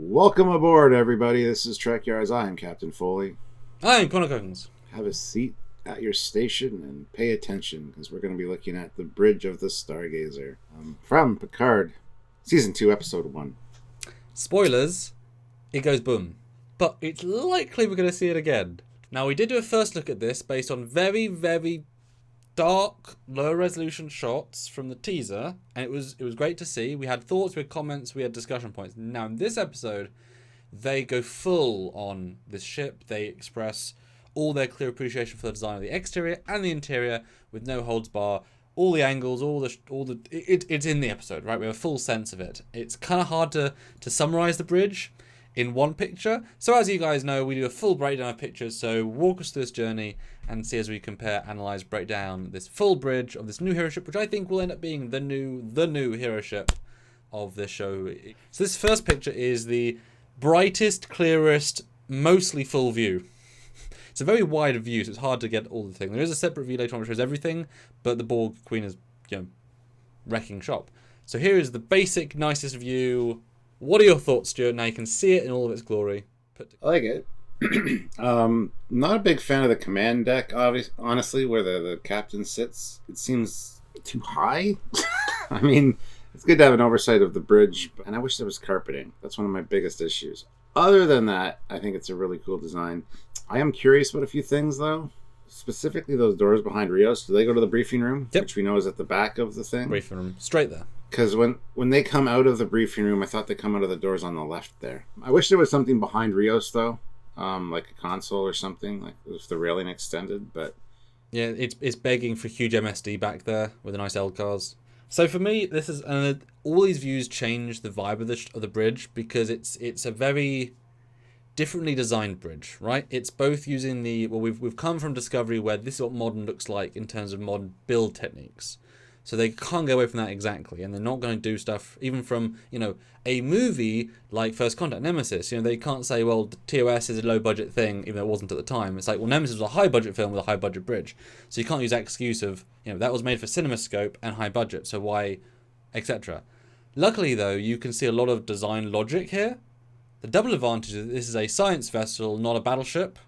Welcome aboard, everybody. This is Trekyards. I am Captain Foley. I am Connor Coggins. Have a seat at your station and pay attention, because we're going to be looking at the Bridge of the Stargazer from Picard, Season 2, Episode 1. Spoilers, it goes boom. But it's likely we're going to see it again. Now, we did do a first look at this based on very, very dark, low-resolution shots from the teaser, and it was great to see. We had thoughts, we had comments, we had discussion points. Now, in this episode, they go full on this ship. They express all their clear appreciation for the design of the exterior and the interior with no holds bar. All the angles, it's in the episode, right? We have a full sense of it. It's kind of hard to summarize the bridge in one picture. So as you guys know, we do a full breakdown of pictures. So walk us through this journey and see as we compare, analyze, break down this full bridge of this new hero ship, which I think will end up being the new hero ship of this show. So this first picture is the brightest, clearest, mostly full view. It's a very wide view, so it's hard to get all the things. There is a separate view later on which shows everything, but the Borg Queen is, wrecking shop. So here is the basic, nicest view. What are your thoughts, Stuart? Now you can see it in all of its glory. I like it. Not a big fan of the command deck, honestly, where the captain sits. It seems too high. I mean, it's good to have an oversight of the bridge, and I wish there was carpeting. That's one of my biggest issues. Other than that, I think it's a really cool design. I am curious about a few things, though. Specifically, those doors behind Rios. Do they go to the briefing room? Yep. Which we know is at the back of the thing? Briefing room. Straight there. Because when they come out of the briefing room, I thought they come out of the doors on the left there. I wish there was something behind Rios, though. Like a console or something, like with the railing extended, but... Yeah, it's begging for huge MSD back there with a nice L-cars. So for me, this is... all these views change the vibe of the bridge, because it's a very differently designed bridge, right? It's both using the... Well, we've come from Discovery where this is what modern looks like in terms of modern build techniques. So they can't go away from that exactly, and they're not going to do stuff even from, a movie like First Contact, Nemesis. They can't say, well, the TOS is a low-budget thing, even though it wasn't at the time. It's like, well, Nemesis was a high-budget film with a high-budget bridge. So you can't use that excuse of, that was made for CinemaScope and high budget, so why, etc. Luckily, though, you can see a lot of design logic here. The double advantage is that this is a science vessel, not a battleship,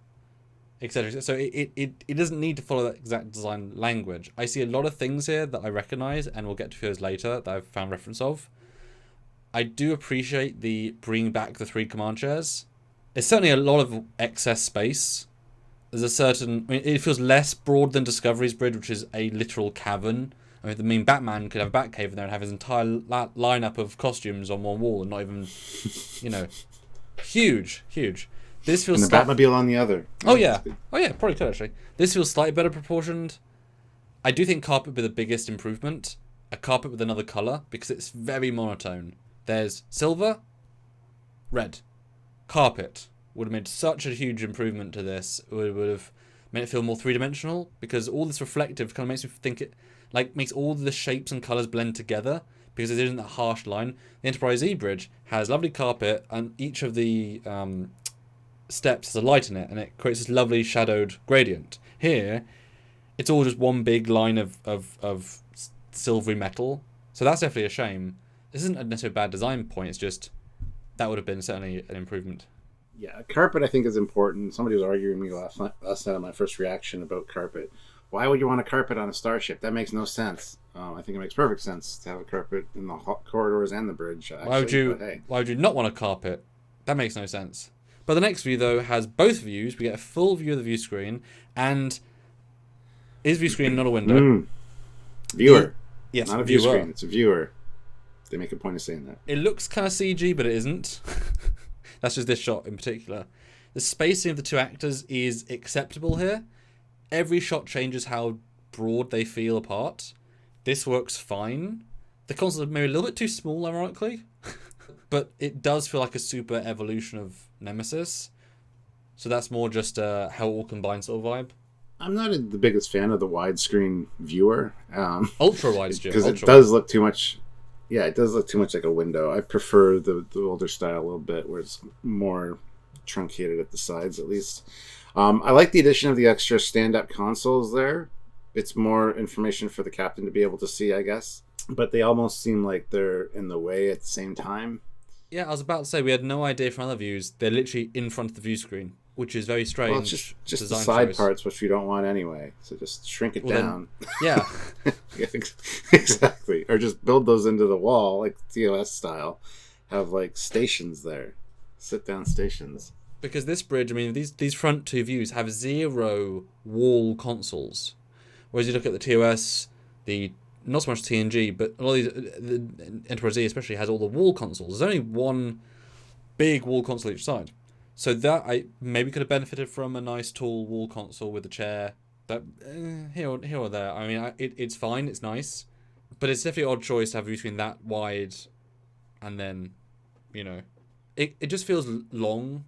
etc. So it doesn't need to follow that exact design language. I see a lot of things here that I recognize, and we'll get to those later, that I've found reference of. I do appreciate the bringing back the 3 command chairs. It's certainly a lot of excess space. There's a certain... it feels less broad than Discovery's bridge, which is a literal cavern. Batman could have a Batcave in there and have his entire lineup of costumes on one wall and not even, huge. This feels... And the Batmobile on the other. Oh, yeah. Probably could, actually. This feels slightly better proportioned. I do think carpet would be the biggest improvement. A carpet with another colour, because it's very monotone. There's silver, red. Carpet would have made such a huge improvement to this. It would have made it feel more three-dimensional, because all this reflective kind of makes me think it... makes all the shapes and colours blend together, because there isn't that harsh line. The Enterprise E bridge has lovely carpet, and each of the... steps has a light in it, and it creates this lovely shadowed gradient. Here, it's all just one big line of silvery metal, so that's definitely a shame. This isn't necessarily a bad design point, it's just that would have been certainly an improvement. Yeah, carpet I think is important. Somebody was arguing with me last night on my first reaction about carpet. Why would you want a carpet on a starship? That makes no sense. I think it makes perfect sense to have a carpet in the corridors and the bridge. Actually, why would you not want a carpet? That makes no sense. But the next view, though, has both views. We get a full view of the view screen. And is view screen not a window? Viewer. Yes, not a view screen. It's a viewer. They make a point of saying that. It looks kind of CG, but it isn't. That's just this shot in particular. The spacing of the 2 actors is acceptable here. Every shot changes how broad they feel apart. This works fine. The consoles are maybe a little bit too small, ironically. But it does feel like a super evolution of Nemesis. So that's more just how it all combines sort of vibe. I'm not the biggest fan of the widescreen viewer. Ultra wide, Jim. Because it does look too much... Yeah, it does look too much like a window. I prefer the older style a little bit, where it's more truncated at the sides, at least. I like the addition of the extra stand-up consoles there. It's more information for the captain to be able to see, I guess. But they almost seem like they're in the way at the same time. Yeah, I was about to say we had no idea from other views. They're literally in front of the view screen, which is very strange. Well, it's just the design side choice. parts, which you don't want anyway. So just shrink it down. Yeah. Yeah, exactly. Or just build those into the wall, like TOS style. Have like stations there, sit down stations. Because this bridge, I mean, these front two views have 0 wall consoles. Whereas you look at the TOS, not so much TNG, but a lot of these, the Enterprise Z especially has all the wall consoles. There's only one big wall console each side. So that I maybe could have benefited from a nice tall wall console with a chair. But here or there. I mean, it's fine, it's nice. But it's definitely an odd choice to have a view screen that wide and then, it just feels long.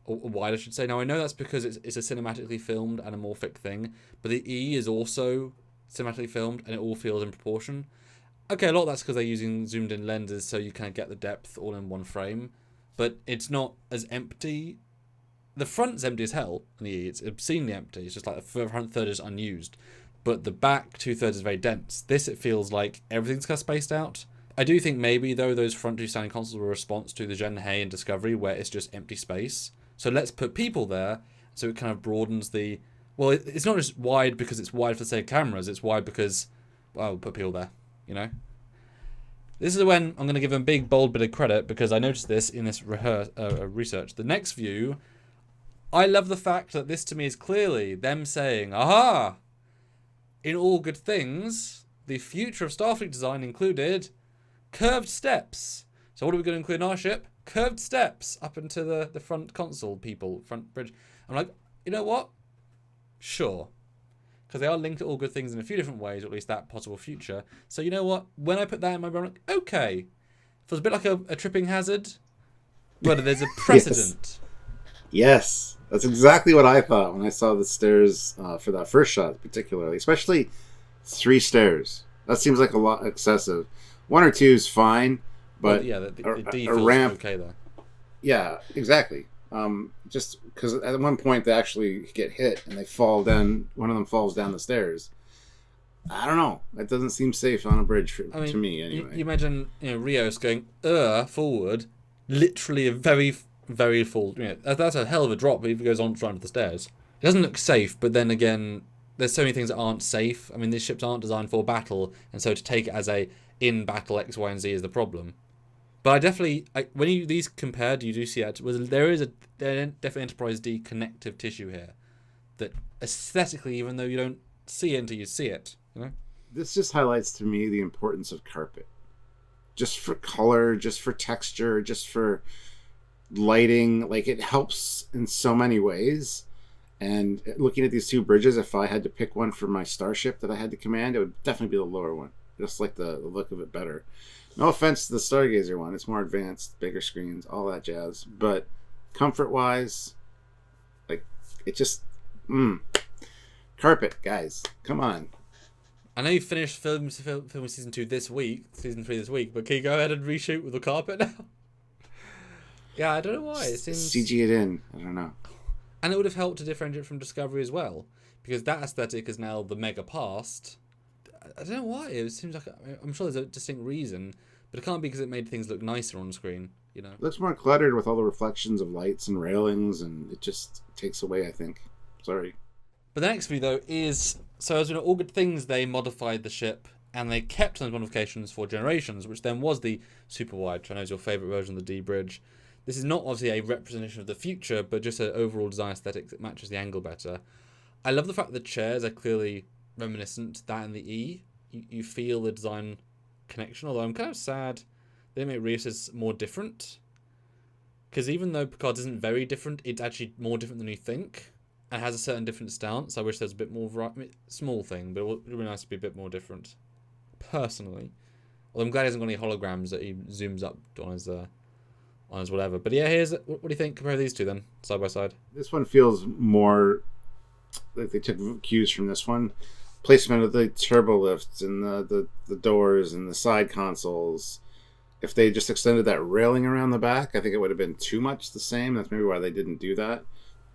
Or wide, I should say. Now, I know that's because it's a cinematically filmed anamorphic thing, but the E is also cinematically filmed, and it all feels in proportion. Okay, a lot of that's because they're using zoomed-in lenses, so you kind of get the depth all in one frame, but it's not as empty. The front's empty as hell in the E. It's obscenely empty. It's just like the front third is unused, but the back 2/3 is very dense. This, it feels like everything's kind of spaced out. I do think maybe, though, those front two standing consoles were a response to the Gen Hay and Discovery, where it's just empty space. So let's put people there, so it kind of broadens the... Well, it's not just wide because it's wide for, say, cameras. It's wide because, well, we'll put people there, This is when I'm going to give them a big, bold bit of credit, because I noticed this in this research. The next view, I love the fact that this, to me, is clearly them saying, aha! In all good things, the future of Starfleet design included curved steps. So what are we going to include in our ship? Curved steps up into the front console front bridge. I'm like, you know what? Sure. Because they are linked to all good things in a few different ways, or at least that possible future. So you know what? When I put that in my brain, I'm like, okay. Feels a bit like a tripping hazard, but there's a precedent. Yes. That's exactly what I thought when I saw the stairs for that first shot, particularly. Especially 3 stairs. That seems like a lot excessive. 1 or 2 is fine. But yeah, the D feels ramp, okay there. Yeah, exactly. Just because at one point they actually get hit and they fall down. One of them falls down the stairs. I don't know. That doesn't seem safe on a bridge to me, anyway. You imagine Rios going forward, literally a very, very full. That's a hell of a drop if it goes on front of the stairs. It doesn't look safe, but then again, there's so many things that aren't safe. I mean, these ships aren't designed for battle, and so to take it as a in battle X, Y, and Z is the problem. But I definitely, when these compared, you do see that there is definitely Enterprise D connective tissue here that aesthetically, even though you don't see it until you see it, This just highlights to me the importance of carpet. Just for color, just for texture, just for lighting. Like, it helps in so many ways. And looking at these 2 bridges, if I had to pick one for my starship that I had to command, it would definitely be the lower one. Just like the look of it better. No offense to the Stargazer one. It's more advanced, bigger screens, all that jazz. But comfort-wise, like, it just... Carpet, guys. Come on. I know you finished filming season 3 this week, but can you go ahead and reshoot with the carpet now? Yeah, I don't know why. It seems... CG it in. I don't know. And it would have helped to differentiate from Discovery as well, because that aesthetic is now the mega past. I don't know why. It seems like... I'm sure there's a distinct reason, but it can't be because it made things look nicer on screen, It looks more cluttered with all the reflections of lights and railings, and it just takes away, I think. Sorry. But the next view, though, is... So as all good things, they modified the ship, and they kept those modifications for generations, which then was the super wide, which I know is your favourite version of the D bridge. This is not obviously a representation of the future, but just an overall design aesthetic that matches the angle better. I love the fact that the chairs are clearly reminiscent to that in the E. You feel the design connection, although I'm kind of sad they make Rios more different. Because even though Picard isn't very different, it's actually more different than you think, and has a certain different stance. I wish there was a bit more variety. I mean, small thing, but it would be nice to be a bit more different, personally. Although I'm glad he hasn't got any holograms that he zooms up on his whatever. But yeah, what do you think? Compare these 2 then, side by side. This one feels more like they took cues from this one. Placement of the turbo lifts and the doors and the side consoles. If they just extended that railing around the back, I think it would have been too much the same. That's maybe why they didn't do that.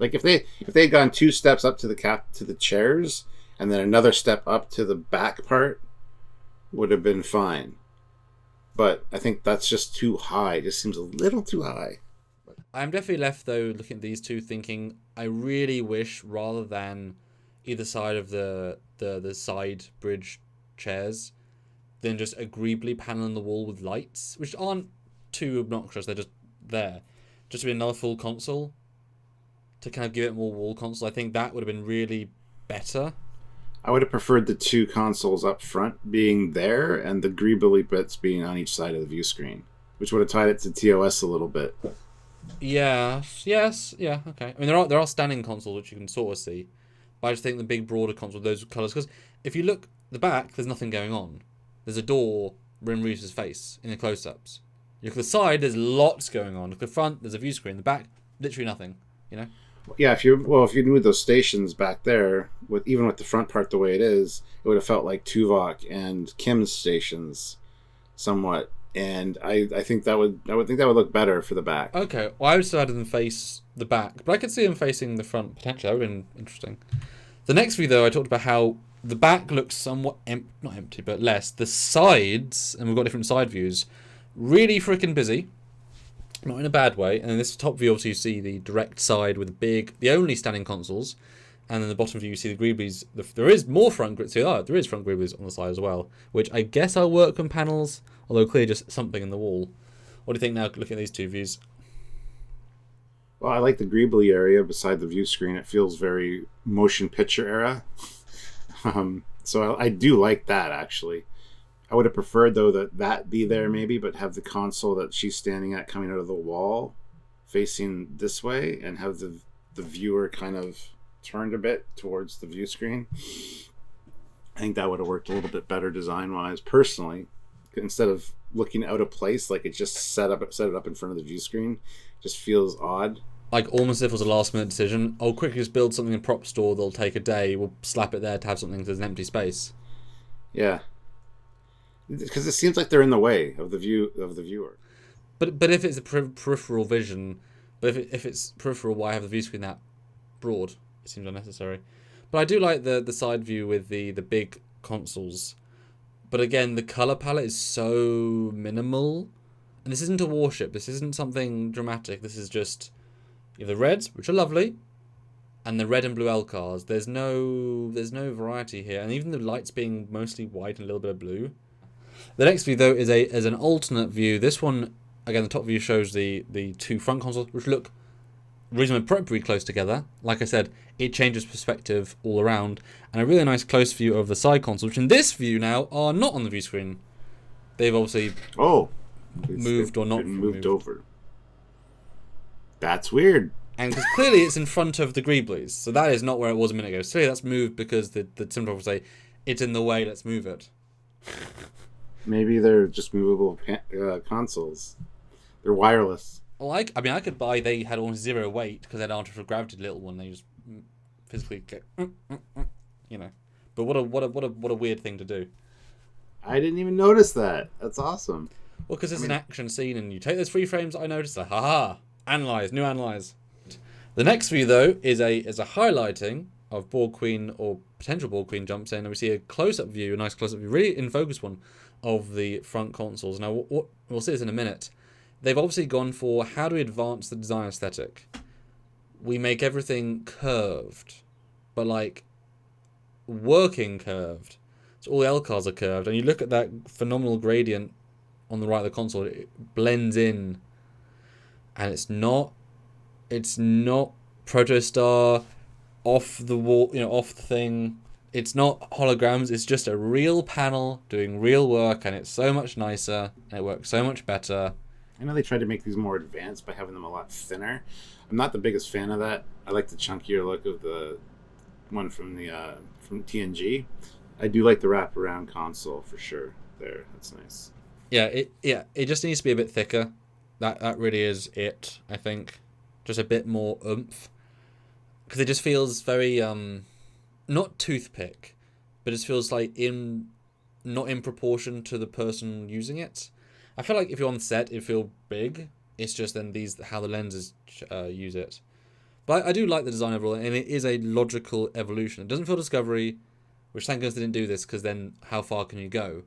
Like, if they had gone 2 steps up to the chairs and then another step up to the back part, would have been fine. but I think that's just too high. It just seems a little too high. I'm definitely left, though, looking at these two, thinking I really wish, rather than either side of the side bridge chairs, than just agreeably paneling the wall with lights, which aren't too obnoxious. They're just there. Just to be another full console, to kind of give it more wall console. I think that would have been really better. I would have preferred the two consoles up front being there and the greebly bits being on each side of the view screen, which would have tied it to TOS a little bit. Yes, yeah, okay. I mean, there are standing consoles which you can sort of see, but I just think the big broader console, those colours, because if you look the back, there's nothing going on. There's a door in Reese's face in the close-ups. You look at the side, there's lots going on. Look at the front, there's a view screen. The back, literally nothing. You know. Yeah, if you move those stations back there, with the front part the way it is, it would have felt like Tuvok and Kim's stations, somewhat. And I think that would look better for the back. Okay, well, I would still have them face the back, but I could see them facing the front potentially. That would have been interesting. The next view, though, I talked about how the back looks somewhat not empty, but less. The sides, and we've got different side views, really freaking busy. Not in a bad way. And in this top view, obviously, you see the direct side with the only standing consoles. And then the bottom view, you see the greeblies. There is more front greeblies. There is front greeblies on the side as well, which I guess are workman panels, although clearly just something in the wall. What do you think now, looking at these two views? Well, I like the greebly area beside the view screen. It feels very motion picture era. So I do like that, actually. I would have preferred, though, that be there maybe, but have the console that she's standing at coming out of the wall facing this way and have the viewer kind of turned a bit towards the view screen. I think that would have worked a little bit better design-wise, personally. Instead of looking out of place, like it just set it up in front of the view screen, just feels odd. Like almost if it was a last-minute decision. I'll quickly just build something in prop store that'll take a day. We'll slap it there to have something that's an empty space. Yeah. Because it seems like they're in the way of the viewer. But if it's a peripheral vision, but if it's peripheral, why have the view screen that broad? It seems unnecessary. But I do like the side view with the big consoles. But again, the color palette is so minimal, and this isn't a warship. This isn't something dramatic. This is just you have the reds, which are lovely, and the red and blue LCARs. There's no variety here, and even the lights being mostly white and a little bit of blue. The next view, though, is an alternate view. This one, again, the top view shows the two front consoles, which look reasonably appropriately close together. Like I said, it changes perspective all around. And a really nice close view of the side consoles, which in this view now are not on the view screen. They've obviously moved or not moved over. That's weird. And because clearly it's in front of the greeblies. So that is not where it was a minute ago. So clearly that's moved because the cinematographer will say, it's in the way, let's move it. Maybe they're just movable consoles. They're wireless. Well, I could buy. They had almost zero weight because they had an artificial gravity little one. They just physically get, you know. But what a weird thing to do. I didn't even notice that. That's awesome. Well, because it's an action scene, and you take those 3 frames. I noticed that. Haha! Analyze, new analyze. The next view, though, is a highlighting of Borg Queen or potential Borg Queen jumps in, and we see a close-up view, a nice close-up view, really in focus one, of the front consoles. Now, we'll see this in a minute. They've obviously gone for how do we advance the design aesthetic? We make everything curved, but like working curved. So all the LCARs are curved, and you look at that phenomenal gradient on the right of the console. It blends in, and it's not protostar off the wall, off the thing. It's not holograms. It's just a real panel doing real work, and it's so much nicer, and it works so much better. I know they tried to make these more advanced by having them a lot thinner. I'm not the biggest fan of that. I like the chunkier look of the one from TNG. I do like the wraparound console for sure. There, that's nice. Yeah, it just needs to be a bit thicker. That really is it. I think just a bit more oomph, because it just feels very not toothpick, but it feels like not in proportion to the person using it. I feel like if you're on set, it'd feel big. It's just then how the lenses use it. But I do like the design overall, and it is a logical evolution. It doesn't feel Discovery, which thank goodness they didn't do this, because then how far can you go?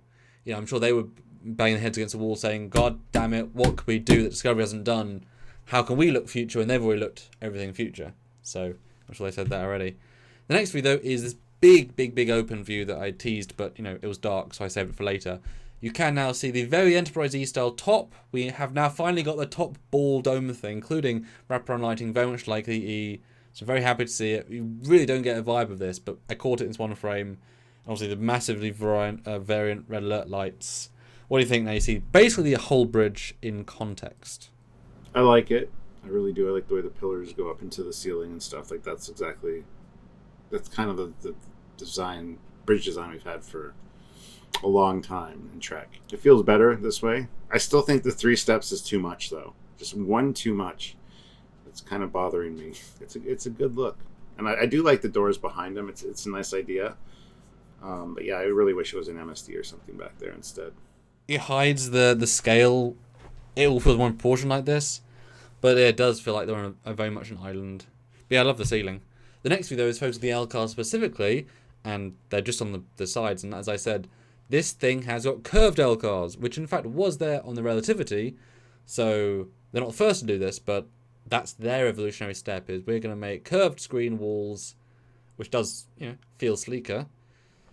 I'm sure they were banging their heads against the wall saying, God damn it, what can we do that Discovery hasn't done? How can we look future? And they've already looked everything future. So I'm sure they said that already. The next view, though, is this big open view that I teased, but, it was dark, so I saved it for later. You can now see the very Enterprise E style top. We have now finally got the top ball dome thing, including wraparound lighting, very much like the E. So I'm very happy to see it. You really don't get a vibe of this, but I caught it in this one frame. Obviously, the massively variant red alert lights. What do you think now? You see basically a whole bridge in context. I like it. I really do. I like the way the pillars go up into the ceiling and stuff. Like, that's kind of the bridge design we've had for a long time in Trek. It feels better this way. I still think the 3 steps is too much, though. Just one too much. It's kind of bothering me. It's a good look, and I do like the doors behind them. It's a nice idea. But yeah, I really wish it was an MSD or something back there instead. It hides the scale. It will feel more proportion like this, but it does feel like they're on a very much an island. But yeah, I love the ceiling. The next view, though, is focused on the LCAR specifically, and they're just on the sides. And as I said, this thing has got curved LCARs, which in fact was there on the Relativity. So they're not the first to do this, but that's their evolutionary step, is we're going to make curved screen walls, which does, feel sleeker.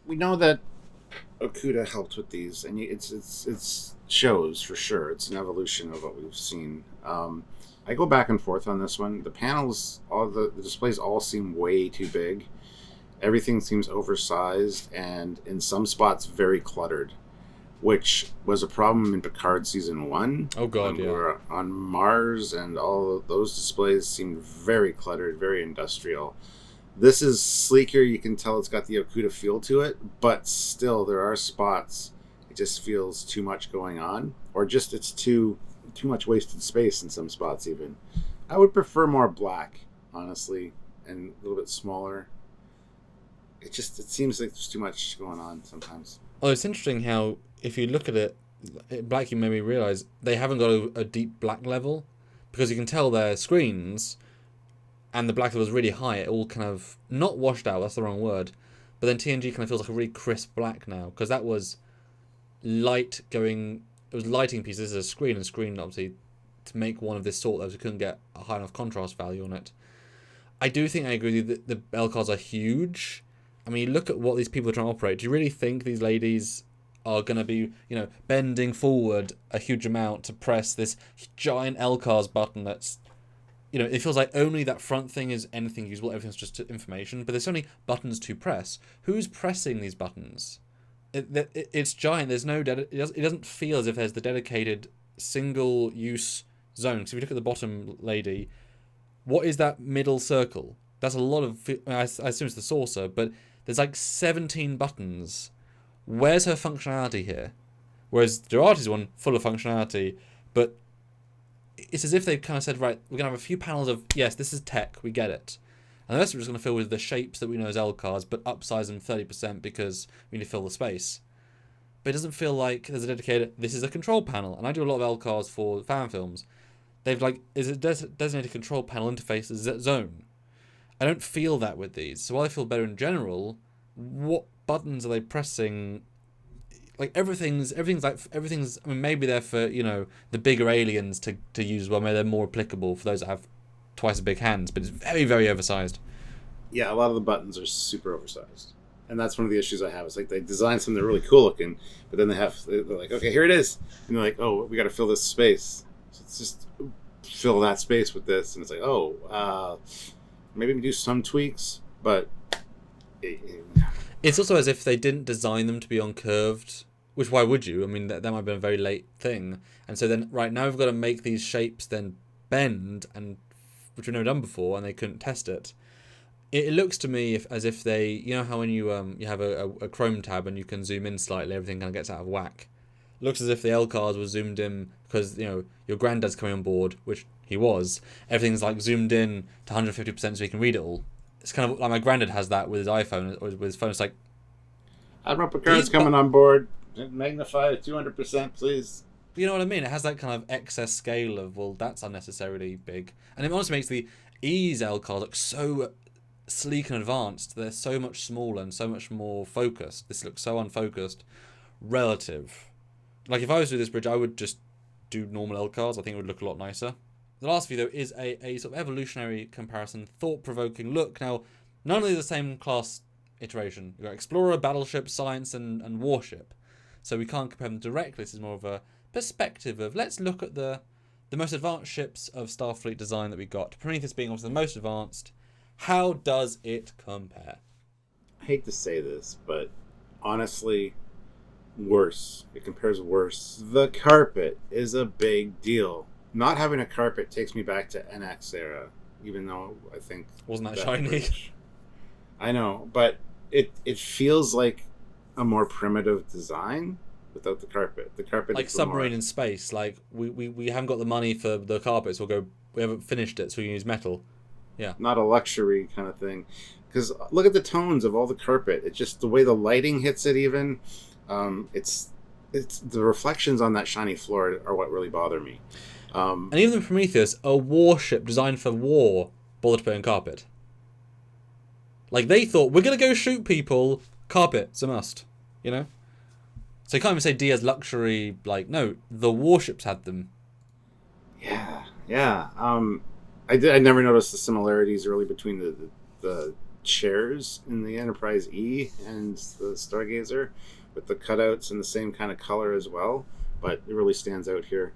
We know that Okuda helped with these, and it's shows for sure. It's an evolution of what we've seen. I go back and forth on this one. The panels, all the displays all seem way too big. Everything seems oversized, and in some spots very cluttered, which was a problem in Picard season 1. Oh god, yeah. Where on Mars, and all of those displays seemed very cluttered, very industrial. This is sleeker. You can tell it's got the Okuda feel to it, but still there are spots it just feels too much going on, or just it's too much wasted space in some spots even. I would prefer more black, honestly, and a little bit smaller. It seems like there's too much going on sometimes. Oh, it's interesting how, if you look at it, black, you made me realise they haven't got a deep black level, because you can tell their screens, and the black level is really high. It all kind of, not washed out, that's the wrong word, but then TNG kind of feels like a really crisp black now, because that was light going, it was lighting pieces as a screen, and screen obviously to make one of this sort, that we couldn't get a high enough contrast value on it. I do think I agree with you that the LCARs are huge. I mean, look at what these people are trying to operate. Do you really think these ladies are going to be, bending forward a huge amount to press this giant LCARs button that's, it feels like only that front thing is anything usable, everything's just information, but there's only buttons to press. Who's pressing these buttons? It's giant. There's no it doesn't feel as if there's the dedicated single-use zone. Because if you look at the bottom lady, what is that middle circle? That's a lot of, I assume it's the saucer, but there's like 17 buttons. Where's her functionality here? Whereas Gerardi's one, full of functionality, but it's as if they've kind of said, right, we're going to have a few panels of, yes, this is tech, we get it. And the rest we're just going to fill with the shapes that we know as LCARs, but upsize them 30% because we need to fill the space. But it doesn't feel like there's a dedicated, this is a control panel. And I do a lot of LCARs for fan films. They've is a designated control panel interface as zone. I don't feel that with these. So while I feel better in general, what buttons are they pressing? Like everything's. I mean, maybe they're for the bigger aliens to use as well. Maybe they're more applicable for those that have twice as big hands. But it's very, very oversized. Yeah, a lot of the buttons are super oversized, and that's one of the issues I have. It's like they design something really cool looking, but then they're like, okay, here it is, and they're like, oh, we got to fill this space. So it's just fill that space with this, and it's like, oh, maybe we do some tweaks, but it's also as if they didn't design them to be on curved. Which, why would you? I mean, that might have been a very late thing. And so then, right, now we've got to make these shapes then bend, and which we've never done before, and they couldn't test it. It looks to me as if they, how when you have a Chrome tab and you can zoom in slightly, everything kind of gets out of whack. Looks as if the LCARs were zoomed in because, your granddad's coming on board, which he was. Everything's like zoomed in to 150% so he can read it all. It's kind of like my granddad has that with his iPhone, or with his phone. It's like, Admiral Picard's coming on board. Magnify it 200%, please. You know what I mean? It has that kind of excess scale of, well, that's unnecessarily big. And it honestly makes the E's LCARs look so sleek and advanced. They're so much smaller and so much more focused. This looks so unfocused relative. Like, if I was to do this bridge, I would just do normal L cards. I think it would look a lot nicer. The last view, though, is a sort of evolutionary comparison, thought-provoking look. Now, none of these are the same class iteration. You've got Explorer, Battleship, Science, and Warship. So we can't compare them directly. This is more of a perspective of, let's look at the most advanced ships of Starfleet design that we got. Prometheus being obviously the most advanced. How does it compare? I hate to say this, but honestly, worse. It compares worse. The carpet is a big deal. Not having a carpet takes me back to NX era, even though I think... Wasn't that shiny? I know, but it feels like a more primitive design without the carpet. The carpet like is submarine in space. Like, we haven't got the money for the carpet, so we haven't finished it, so we can use metal. Yeah. Not a luxury kind of thing. Because look at the tones of all the carpet. It's just the way the lighting hits it even. It's the reflections on that shiny floor are what really bother me. And even the Prometheus, a warship designed for war, bothered to put in carpet. Like, they thought, we're going to go shoot people, carpet's a must, you know? So you can't even say D as luxury, like, no, the warships had them. Yeah. I never noticed the similarities really between the chairs in the Enterprise E and the Stargazer, with the cutouts in the same kind of color as well, but it really stands out here.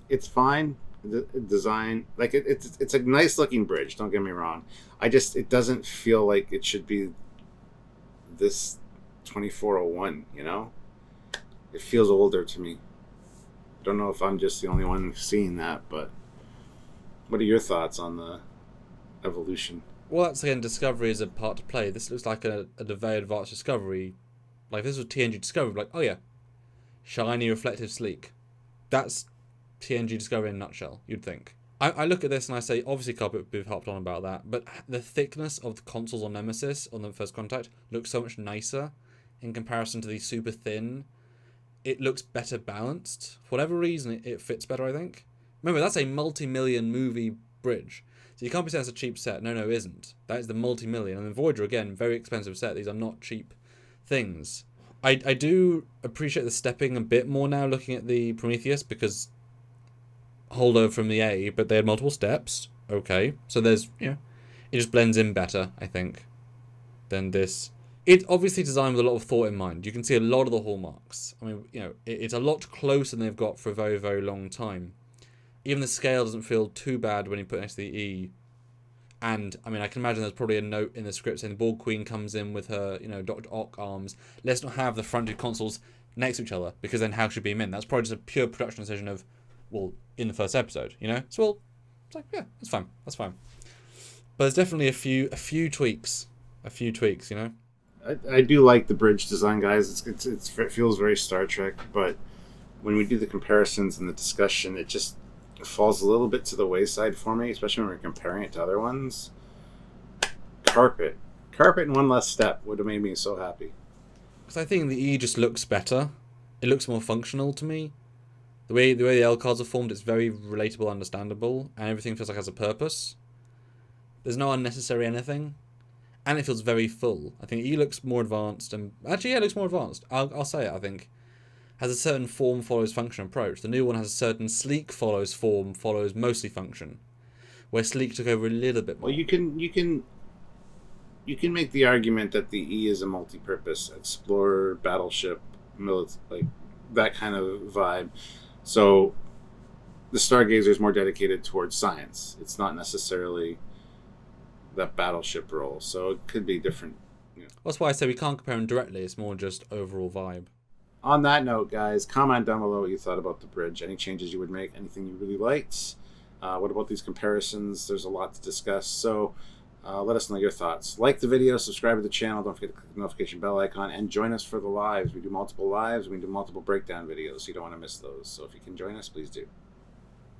It's fine. The design, like it's a nice looking bridge, don't get me wrong. It doesn't feel like it should be this 2401, you know? It feels older to me. I don't know if I'm just the only one seeing that, but what are your thoughts on the evolution? Well, that's again, Discovery is a part to play. This looks like a very advanced Discovery. Like, if this was TNG Discovery, like, oh yeah, shiny, reflective, sleek. That's TNG Discovery in a nutshell, you'd think. I look at this and I say, obviously carpet, we've hopped on about that, but the thickness of the consoles on Nemesis, on the First Contact, looks so much nicer in comparison to the super thin. It looks better balanced. For whatever reason, it fits better, I think. Remember, that's a multi-million movie bridge. So you can't be saying it's a cheap set. No, it isn't. That is the multi-million. And then Voyager, again, very expensive set. These are not cheap things. I do appreciate the stepping a bit more now looking at the Prometheus, because holdover from the A, but they had multiple steps. Okay. So there's, it just blends in better, I think, than this. It's obviously designed with a lot of thought in mind. You can see a lot of the hallmarks. I mean, it's a lot closer than they've got for a very, very long time. Even the scale doesn't feel too bad when you put it next to the E. And, I mean, I can imagine there's probably a note in the script saying the Borg Queen comes in with her, Dr. Ock arms. Let's not have the front two consoles next to each other, because then how should we beam in? That's probably just a pure production decision of, well, in the first episode, So, well, it's like, yeah, that's fine. That's fine. But there's definitely a few tweaks. I do like the bridge design, guys. It feels very Star Trek, but when we do the comparisons and the discussion, it just falls a little bit to the wayside for me, especially when we're comparing it to other ones. Carpet in one less step would have made me so happy. Because I think the E just looks better. It looks more functional to me. The way the L cards are formed, it's very relatable, understandable, and everything feels like it has a purpose. There's no unnecessary anything. And it feels very full. I think E looks more advanced, and actually, yeah, it looks more advanced. I'll say it. I think has a certain form follows function approach. The new one has a certain sleek follows form follows mostly function, where sleek took over a little bit more. Well, you can make the argument that the E is a multi-purpose explorer, battleship, like that kind of vibe. So the Stargazer is more dedicated towards science. It's not necessarily that battleship role, so it could be different. That's why I say we can't compare them directly. It's more just overall vibe. On that note, guys, comment down below what you thought about the bridge. Any changes you would make, anything you really liked. What about these comparisons? There's a lot to discuss, so let us know your thoughts. Like the video, subscribe to the channel, don't forget to click the notification bell icon, and join us for the lives. We do multiple lives, we do multiple breakdown videos, so you don't want to miss those. So if you can join us, please do.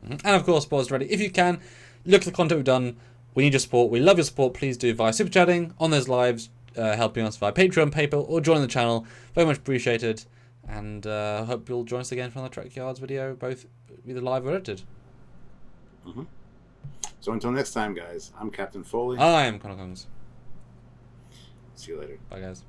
And of course, pause ready. If you can, look at the content we've done. We need your support. We love your support. Please do via super chatting on those lives, helping us via Patreon, PayPal, or join the channel. Very much appreciated. And I hope you'll join us again for another Trekyards video, both either live or edited. So until next time, guys, I'm Captain Foley. I am Connor Kongs. See you later. Bye, guys.